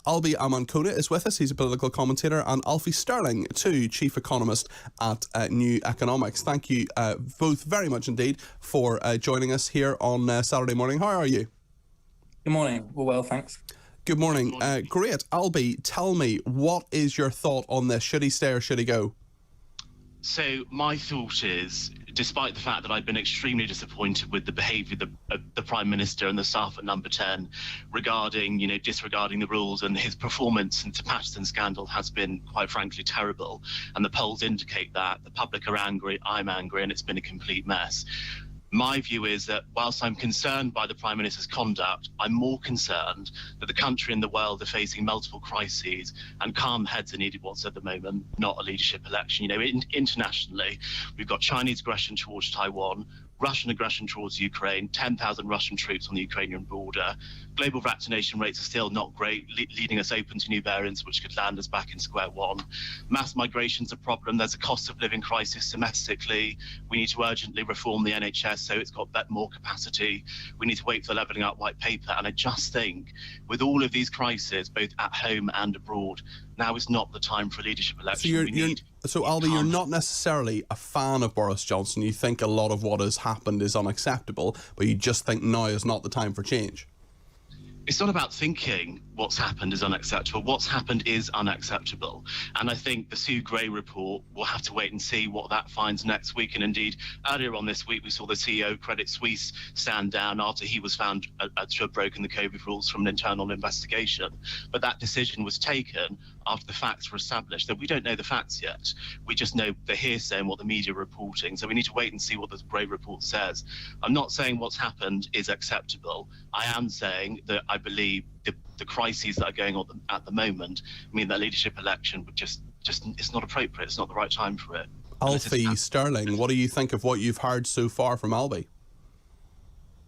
Albie Amankona is with us. He's a political commentator, and Alfie Stirling, too, chief economist at New Economics. Thank you both very much indeed for joining us here on Saturday morning. How are you? Good morning. Well, thanks. Good morning. Great. Albie, tell me, what is your thought on this? Should he stay or should he go? So my thought is, despite the fact that I've been extremely disappointed with the behaviour of the Prime Minister and the staff at Number 10 regarding, disregarding the rules, and his performance since the Patterson scandal has been, quite frankly, terrible. And the polls indicate that. The public are angry, I'm angry, and it's been a complete mess. My view is that whilst I'm concerned by the Prime Minister's conduct, I'm more concerned that the country and the world are facing multiple crises, and calm heads are needed what's at the moment, not a leadership election. Internationally, we've got Chinese aggression towards Taiwan, Russian aggression towards Ukraine, 10,000 Russian troops on the Ukrainian border. Global vaccination rates are still not great, leading us open to new variants which could land us back in square one. Mass migration's a problem. There's a cost of living crisis domestically. We need to urgently reform the NHS so it's got more capacity. We need to wait for the levelling up white paper. And I just think with all of these crises, both at home and abroad, now is not the time for a leadership election. So Albie, you're not necessarily a fan of Boris Johnson. You think a lot of what has happened is unacceptable, but you just think now is not the time for change. It's not about thinking what's happened is unacceptable. What's happened is unacceptable. And I think the Sue Gray report, we'll have to wait and see what that finds next week. And indeed, earlier on this week, we saw the CEO of Credit Suisse stand down after he was found to have broken the COVID rules from an internal investigation. But that decision was taken after the facts were established. So we don't know the facts yet. We just know the hearsay and what the media are reporting. So we need to wait and see what the Gray report says. I'm not saying what's happened is acceptable. I am saying that I believe the crises that are going on at the moment mean that leadership election would just it's not appropriate. It's not the right time for it. Alfie Stirling, what do you think of what you've heard so far from Albie?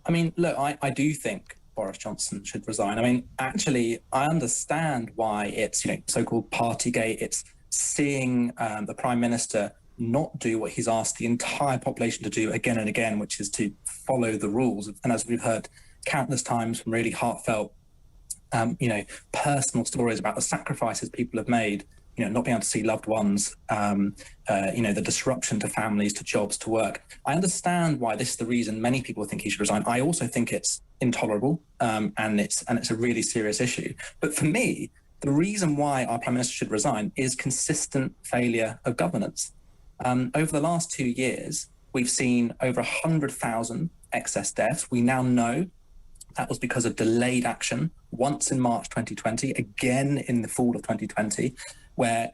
I mean, look, I do think Boris Johnson should resign. I mean, actually, I understand why it's, so-called Partygate. It's seeing the Prime Minister not do what he's asked the entire population to do again and again, which is to follow the rules. And as we've heard countless times from really heartfelt, personal stories about the sacrifices people have made, not being able to see loved ones, the disruption to families, to jobs, to work. I understand why this is the reason many people think he should resign. I also think it's intolerable, and it's a really serious issue. But for me, the reason why our Prime Minister should resign is consistent failure of governance. Over the last 2 years, we've seen over 100,000 excess deaths. We now know that was because of delayed action, once in March 2020, again in the fall of 2020, where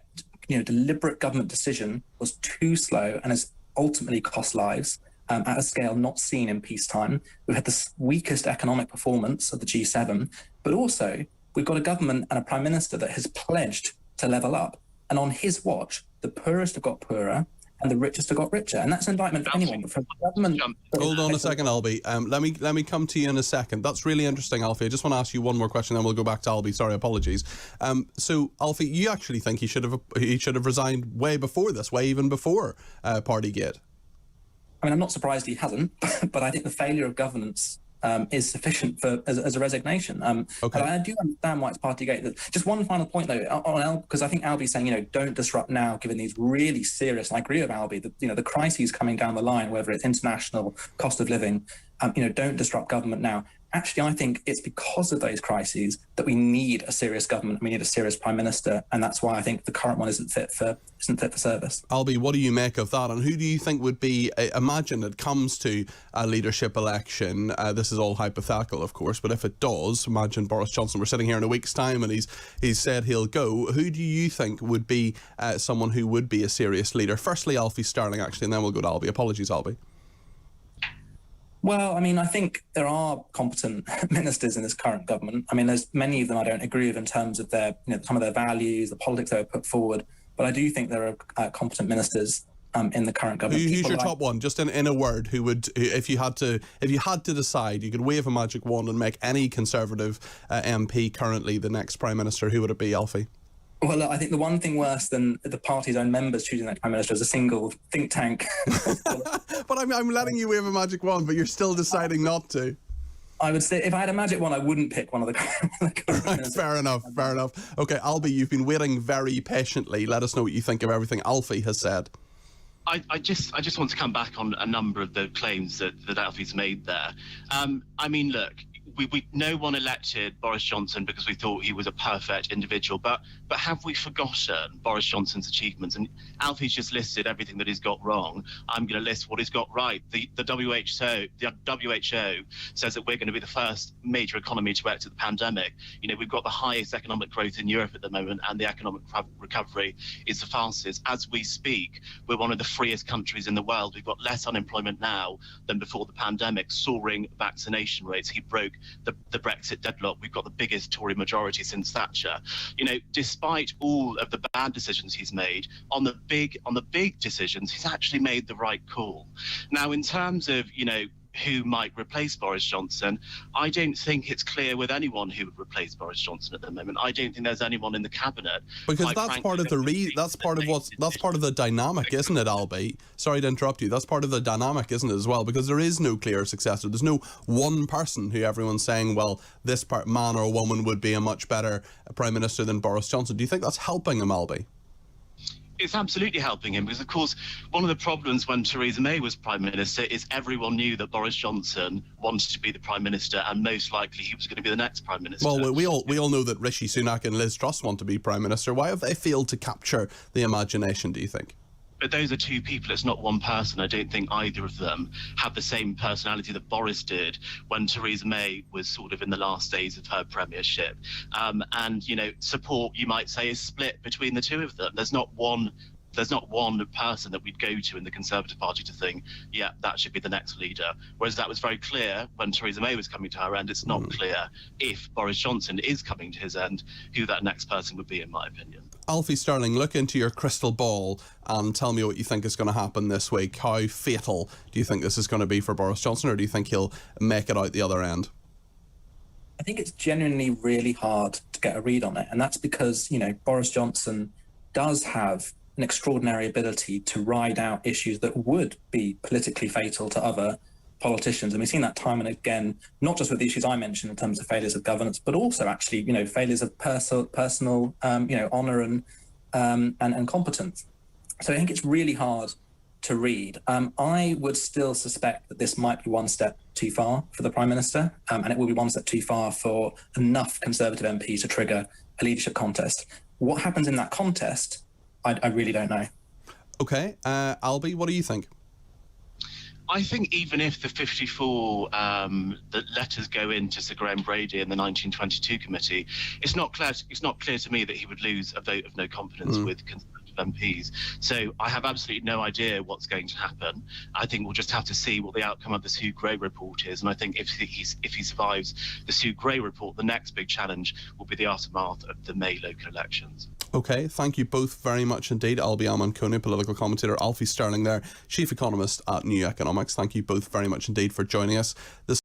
deliberate government decision was too slow and has ultimately cost lives at a scale not seen in peacetime. We've had the weakest economic performance of the G7, but also we've got a government and a Prime Minister that has pledged to level up. And on his watch, the poorest have got poorer and the richest have got richer. And that's an indictment for anyone. But for the government... Hold on a second, Albie. Let me come to you in a second. That's really interesting, Alfie. I just want to ask you one more question, then we'll go back to Albie. Sorry, apologies. So, Alfie, you actually think he should have resigned way before this, way even before Partygate? I mean, I'm not surprised he hasn't, but I think the failure of governance is sufficient as a resignation. Okay. And I do understand why it's Partygate. Just one final point, though, because I think Albie's saying, don't disrupt now, given these really serious, and I agree with Albie, the crises coming down the line, whether it's international, cost of living, don't disrupt government now. Actually, I think it's because of those crises that we need a serious government. We need a serious Prime Minister, and that's why I think the current one isn't fit for service. Albie, what do you make of that? And who do you think would be? Imagine it comes to a leadership election. This is all hypothetical, of course, but if it does, imagine Boris Johnson. We're sitting here in a week's time, and he's said he'll go. Who do you think would be someone who would be a serious leader? Firstly, Alfie Stirling, actually, and then we'll go to Albie. Apologies, Albie. Well, I mean, I think there are competent ministers in this current government. I mean, there's many of them I don't agree with in terms of their, some of their values, the politics they were put forward. But I do think there are competent ministers in the current government. Who's your top one? Just in a word, who would, if you had to decide, you could wave a magic wand and make any Conservative MP currently the next Prime Minister. Who would it be, Alfie? Well, look, I think the one thing worse than the party's own members choosing that Prime Minister is a single think tank. But I'm letting you wave a magic wand, but you're still deciding not to. I would say if I had a magic wand, I wouldn't pick one of the current Right, fair enough. Okay, Albie, you've been waiting very patiently. Let us know what you think of everything Alfie has said. I just want to come back on a number of the claims that Alfie's made there. I mean, look, no one elected Boris Johnson because we thought he was a perfect individual, but have we forgotten Boris Johnson's achievements? And Alfie's just listed everything that he's got wrong. I'm going to list what he's got right. The WHO says that we're going to be the first major economy to exit the pandemic. You know, we've got the highest economic growth in Europe at the moment, and the economic recovery is the fastest. As we speak, we're one of the freest countries in the world. We've got less unemployment now than before the pandemic, soaring vaccination rates. He broke the Brexit deadlock. We've got the biggest Tory majority since Thatcher. You know, despite all of the bad decisions he's made, on the big decisions, he's actually made the right call. Now, in terms of, you know, who might replace Boris Johnson, I don't think it's clear with anyone who would replace Boris Johnson at the moment. I don't think there's anyone in the cabinet. Because that's part of the dynamic, isn't it, Albie? Sorry to interrupt you. That's part of the dynamic, isn't it, as well? Because there is no clear successor. There's no one person who everyone's saying, well, this man or woman would be a much better Prime Minister than Boris Johnson. Do you think that's helping him, Albie? It's absolutely helping him because, of course, one of the problems when Theresa May was Prime Minister is everyone knew that Boris Johnson wanted to be the Prime Minister and most likely he was going to be the next Prime Minister. Well, we all know that Rishi Sunak and Liz Truss want to be Prime Minister. Why have they failed to capture the imagination, do you think? But those are two people, it's not one person. I don't think either of them have the same personality that Boris did when Theresa May was sort of in the last days of her premiership. And, you know, support, you might say, is split between the two of them. There's not one person that we'd go to in the Conservative Party to think, yeah, that should be the next leader. Whereas that was very clear when Theresa May was coming to her end. It's not clear if Boris Johnson is coming to his end, who that next person would be, in my opinion. Alfie Stirling, look into your crystal ball and tell me what you think is going to happen this week. How fatal do you think this is going to be for Boris Johnson, or do you think he'll make it out the other end? I think it's genuinely really hard to get a read on it. And that's because, you know, Boris Johnson does have an extraordinary ability to ride out issues that would be politically fatal to other politicians. And we've seen that time and again, not just with the issues I mentioned in terms of failures of governance, but also actually, you know, failures of personal, you know, honour and competence. So I think it's really hard to read. I would still suspect that this might be one step too far for the Prime Minister, and it will be one step too far for enough Conservative MPs to trigger a leadership contest. What happens in that contest, I really don't know. Okay, Albie, what do you think? I think even if the 54 the letters go into Sir Graham Brady in the 1922 committee, it's not clear to me that he would lose a vote of no confidence with Conservative MPs. So I have absolutely no idea what's going to happen. I think we'll just have to see what the outcome of the Sue Gray report is. And I think if he survives the Sue Gray report, the next big challenge will be the aftermath of the May local elections. Okay, thank you both very much indeed. Albie Amankona, political commentator, Alfie Stirling there, chief economist at New Economics. Thank you both very much indeed for joining us. This